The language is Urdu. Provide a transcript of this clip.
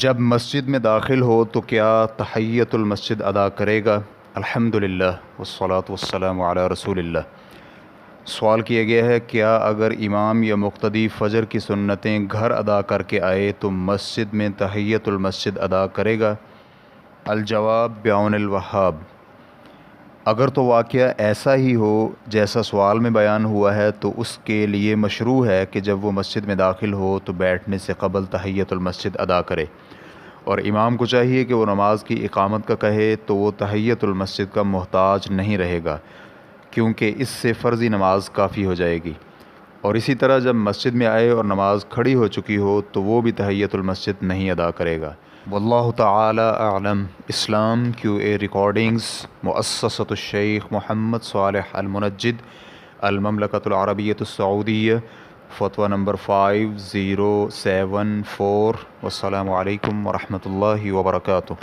جب مسجد میں داخل ہو تو کیا تحیۃ المسجد ادا کرے گا؟ الحمدللہ والصلاة والسلام علی رسول اللہ۔ سوال کیا گیا ہے، کیا اگر امام یا مقتدی فجر کی سنتیں گھر ادا کر کے آئے تو مسجد میں تحیۃ المسجد ادا کرے گا؟ الجواب بعون الوہاب، اگر تو واقعہ ایسا ہی ہو جیسا سوال میں بیان ہوا ہے تو اس کے لیے مشروع ہے کہ جب وہ مسجد میں داخل ہو تو بیٹھنے سے قبل تحیۃ المسجد ادا کرے، اور امام کو چاہیے کہ وہ نماز کی اقامت کا کہے تو وہ تحیۃ المسجد کا محتاج نہیں رہے گا، کیونکہ اس سے فرضی نماز کافی ہو جائے گی۔ اور اسی طرح جب مسجد میں آئے اور نماز کھڑی ہو چکی ہو تو وہ بھی تحیۃ المسجد نہیں ادا کرے گا۔ واللہ تعالی اعلم۔ اسلام کیو اے ریکارڈنگز، مؤسسۃ الشیخ محمد صالح المنجد، المملکۃ العربیۃ السعودیہ، فتویٰ نمبر 5074۔ والسلام علیکم ورحمۃ اللہ وبرکاتہ۔